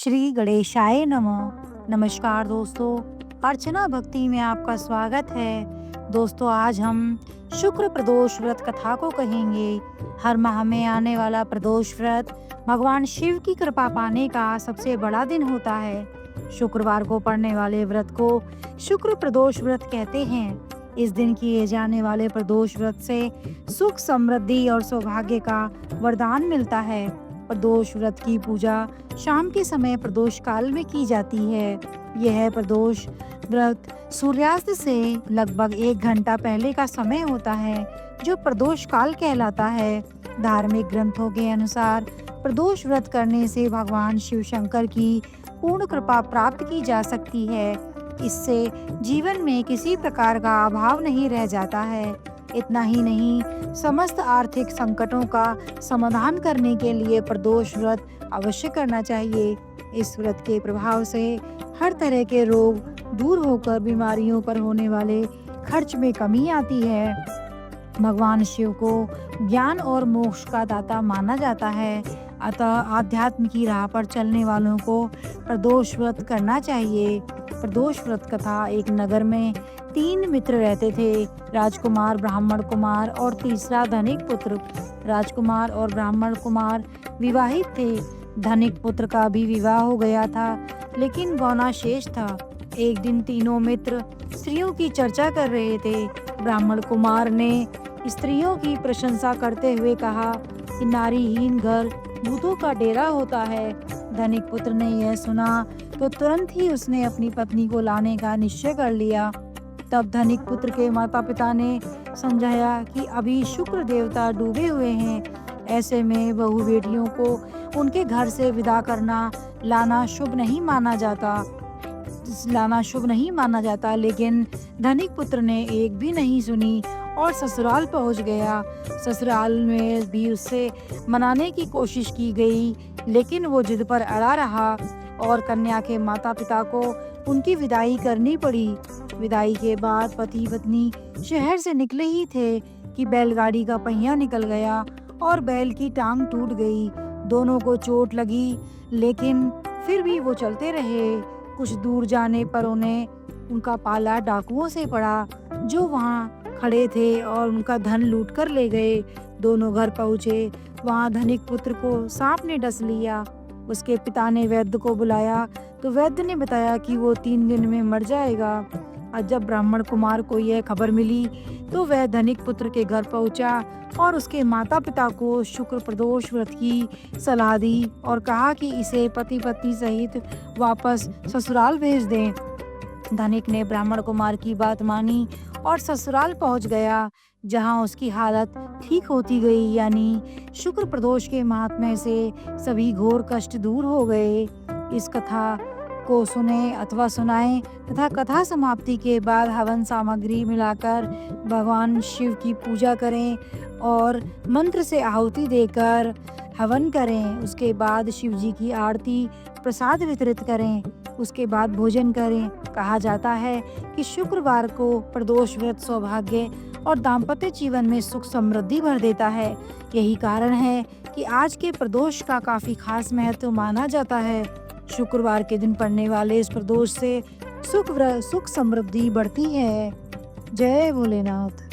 श्री गणेशाय नमः। नमस्कार दोस्तों, अर्चना भक्ति में आपका स्वागत है। दोस्तों, आज हम शुक्र प्रदोष व्रत कथा को कहेंगे। हर माह में आने वाला प्रदोष व्रत भगवान शिव की कृपा पाने का सबसे बड़ा दिन होता है। शुक्रवार को पड़ने वाले व्रत को शुक्र प्रदोष व्रत कहते हैं। इस दिन किए जाने वाले प्रदोष व्रत से सुख, समृद्धि और सौभाग्य का वरदान मिलता है। प्रदोष व्रत की पूजा शाम के समय प्रदोष काल में की जाती है। यह प्रदोष व्रत सूर्यास्त से लगभग 1 घंटा पहले का समय होता है, जो प्रदोष काल कहलाता है। धार्मिक ग्रंथों के अनुसार प्रदोष व्रत करने से भगवान शिव शंकर की पूर्ण कृपा प्राप्त की जा सकती है। इससे जीवन में किसी प्रकार का अभाव नहीं रह जाता है। इतना ही नहीं, समस्त आर्थिक संकटों का समाधान करने के लिए प्रदोष व्रत अवश्य करना चाहिए। इस व्रत के प्रभाव से हर तरह के रोग दूर होकर बीमारियों पर होने वाले खर्च में कमी आती है। भगवान शिव को ज्ञान और मोक्ष का दाता माना जाता है, अतः आध्यात्म की राह पर चलने वालों को प्रदोष व्रत करना चाहिए। प्रदोष व्रत कथा। एक नगर में 3 मित्र रहते थे, राजकुमार, ब्राह्मण कुमार और तीसरा धनिक पुत्र। राजकुमार और ब्राह्मण कुमार विवाहित थे। धनिक पुत्र का भी विवाह हो गया था, लेकिन गौना शेष था। एक दिन तीनों मित्र स्त्रियों की चर्चा कर रहे थे। ब्राह्मण कुमार ने स्त्रियों की प्रशंसा करते हुए कहा कि नारीहीन घर भूतों का डेरा होता है। धनिक पुत्र ने यह सुना तो तुरंत ही उसने अपनी पत्नी को लाने का निश्चय कर लिया। तब धनिक पुत्र के माता पिता ने समझाया कि अभी शुक्र देवता डूबे हुए हैं, ऐसे में बहू बेटियों को उनके घर से विदा करना लाना शुभ नहीं माना जाता। लेकिन धनिक पुत्र ने एक भी नहीं सुनी और ससुराल पहुंच गया। ससुराल में भी उससे मनाने की कोशिश की गई, लेकिन वो जिद पर अड़ा रहा और कन्या के माता पिता को उनकी विदाई करनी पड़ी। विदाई के बाद पति पत्नी शहर से निकले ही थे कि बैलगाड़ी का पहिया निकल गया और बैल की टांग टूट गई। दोनों को चोट लगी, लेकिन फिर भी वो चलते रहे। कुछ दूर जाने पर उनका पाला डाकुओं से पड़ा, जो वहाँ खड़े थे और उनका धन लूट कर ले गए। दोनों घर पहुँचे। वहाँ धनिक पुत्र को सांप ने डस लिया। उसके पिता ने वैद्य को बुलाया तो वैद्य ने बताया कि वो 3 दिन में मर जाएगा। और जब ब्राह्मण कुमार को यह खबर मिली तो वह धनिक पुत्र के घर पहुंचा और उसके माता पिता को शुक्र प्रदोष व्रत की सलाह दी और कहा कि इसे पति पत्नी सहित वापस ससुराल भेज दें। धनिक ने ब्राह्मण कुमार की बात मानी और ससुराल पहुंच गया, जहां उसकी हालत ठीक होती गई। यानी शुक्र प्रदोष के महात्म्य से सभी घोर कष्ट दूर हो गए। इस कथा को सुने अथवा सुनाएं तथा कथा समाप्ति के बाद हवन सामग्री मिलाकर भगवान शिव की पूजा करें और मंत्र से आहुति देकर हवन करें। उसके बाद शिव जी की आरती प्रसाद वितरित करें। उसके बाद भोजन करें। कहा जाता है कि शुक्रवार को प्रदोष व्रत सौभाग्य और दाम्पत्य जीवन में सुख समृद्धि भर देता है। यही कारण है कि आज के प्रदोष का काफी खास महत्व माना जाता है। शुक्रवार के दिन पड़ने वाले इस प्रदोष से सुख समृद्धि बढ़ती है। जय भोलेनाथ।